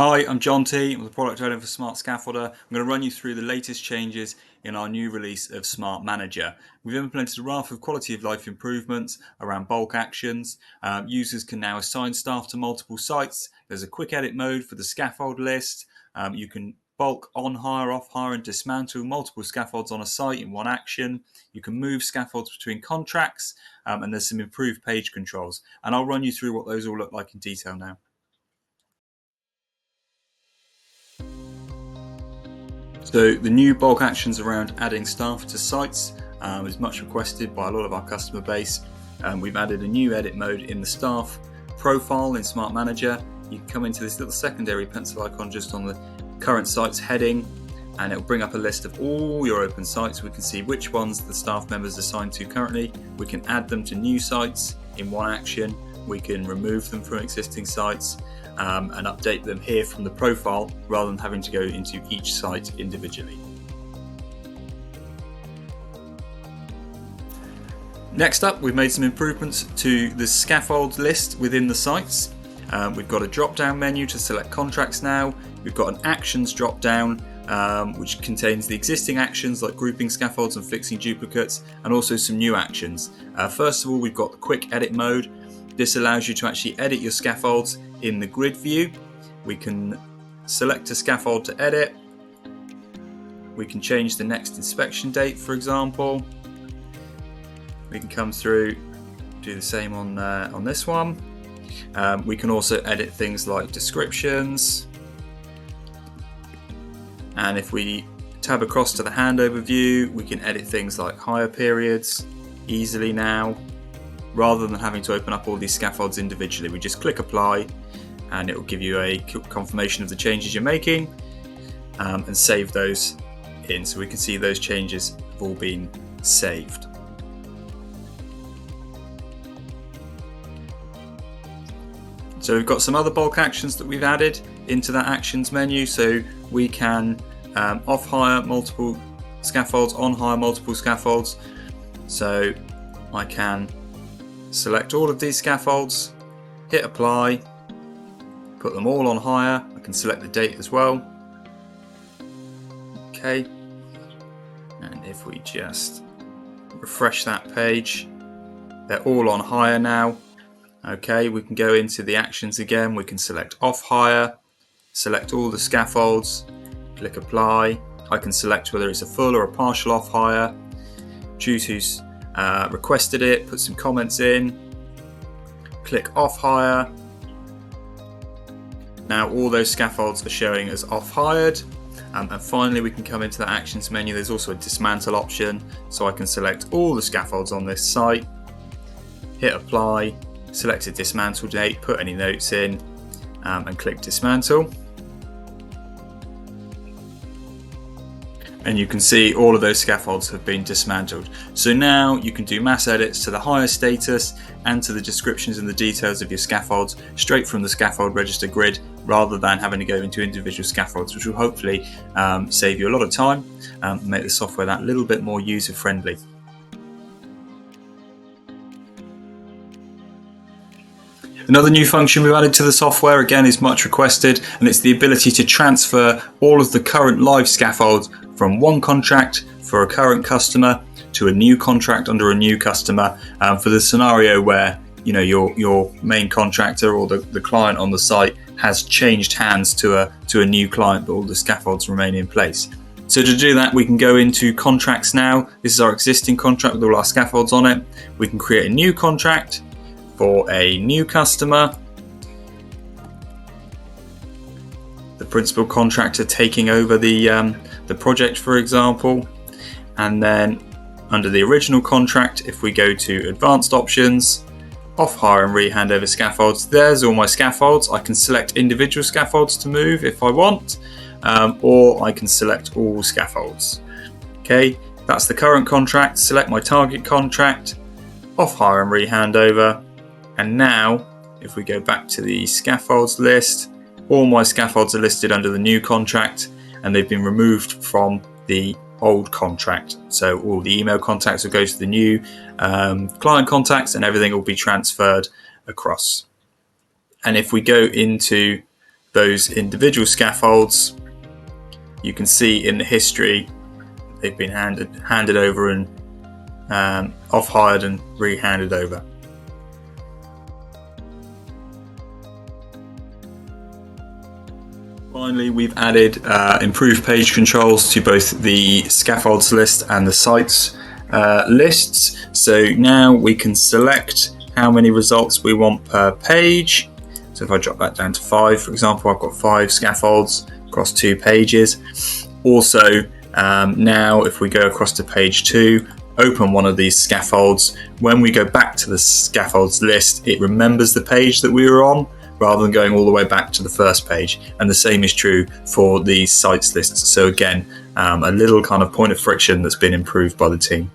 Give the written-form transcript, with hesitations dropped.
Hi, I'm John T. I'm the product owner for Smart Scaffolder. I'm going to run you through the latest changes in our new release of Smart Manager. We've implemented a raft of quality of life improvements around bulk actions. Users can now assign staff to multiple sites. There's a quick edit mode for the scaffold list. You can bulk on hire, off hire, and dismantle multiple scaffolds on a site in one action. You can move scaffolds between contracts, and there's some improved page controls. And I'll run you through what those all look like in detail now. So the new bulk actions around adding staff to sites is much requested by a lot of our customer base. We've added a new edit mode in the staff profile in Smart Manager. You can come into this little secondary pencil icon just on the current site's heading, and it'll bring up a list of all your open sites. We can see which ones the staff members are assigned to currently. We can add them to new sites in one action. We can remove them from existing sites and update them here from the profile rather than having to go into each site individually. Next up, we've made some improvements to the scaffold list within the sites. We've got a drop-down menu to select contracts now. We've got an actions drop-down which contains the existing actions like grouping scaffolds and fixing duplicates, and also some new actions. First of all, we've got the quick edit mode. This allows you to actually edit your scaffolds in the grid view. We can select a scaffold to edit. We can change the next inspection date, for example. We can come through, do the same on this one. We can also edit things like descriptions. And if we tab across to the handover view, we can edit things like hire periods easily now, rather than having to open up all these scaffolds individually. We just click apply and it will give you a confirmation of the changes you're making and save those in, so we can see those changes have all been saved. So we've got some other bulk actions that we've added into that actions menu, so we can off hire multiple scaffolds, on hire multiple scaffolds. So I can select all of these scaffolds, hit apply, put them all on hire. I can select the date as well. Okay, and if we just refresh that page, they're all on hire now. Okay, we can go into the actions again. We can select off hire, select all the scaffolds, click apply. I can select whether it's a full or a partial off hire, choose who's requested it, put some comments in, click off hire. Now all those scaffolds are showing as off hired. And finally we can come into the actions menu. There's also a dismantle option, so I can select all the scaffolds on this site, hit apply, select a dismantle date, put any notes in, and click dismantle. And you can see all of those scaffolds have been dismantled. So now you can do mass edits to the hire status and to the descriptions and the details of your scaffolds straight from the scaffold register grid, rather than having to go into individual scaffolds, which will hopefully save you a lot of time and make the software that little bit more user friendly. Another new function we've added to the software, again, is much requested, and it's the ability to transfer all of the current live scaffolds from one contract for a current customer to a new contract under a new customer, for the scenario where your main contractor or the client on the site has changed hands to a new client, but all the scaffolds remain in place. So to do that, we can go into contracts now. This is our existing contract with all our scaffolds on it. We can create a new contract for a new customer, the principal contractor taking over the project, for example. And then under the original contract, if we go to advanced options, off hire and re-hand over scaffolds, there's all my scaffolds. I can select individual scaffolds to move if I want, or I can select all scaffolds. Okay, that's the current contract. Select my target contract, off hire and re-hand over. And now, if we go back to the scaffolds list, all my scaffolds are listed under the new contract, and they've been removed from the old contract. So all the email contacts will go to the new client contacts, and everything will be transferred across. And if we go into those individual scaffolds, you can see in the history they've been handed over and off-hired and re-handed over. Finally, we've added improved page controls to both the scaffolds list and the sites lists. So now we can select how many results we want per page. So if I drop that down to 5, for example, I've got 5 scaffolds across 2 pages. Also, now if we go across to page 2, open one of these scaffolds, when we go back to the scaffolds list, it remembers the page that we were on rather than going all the way back to the first page. And the same is true for the sites lists. So again, a little kind of point of friction that's been improved by the team.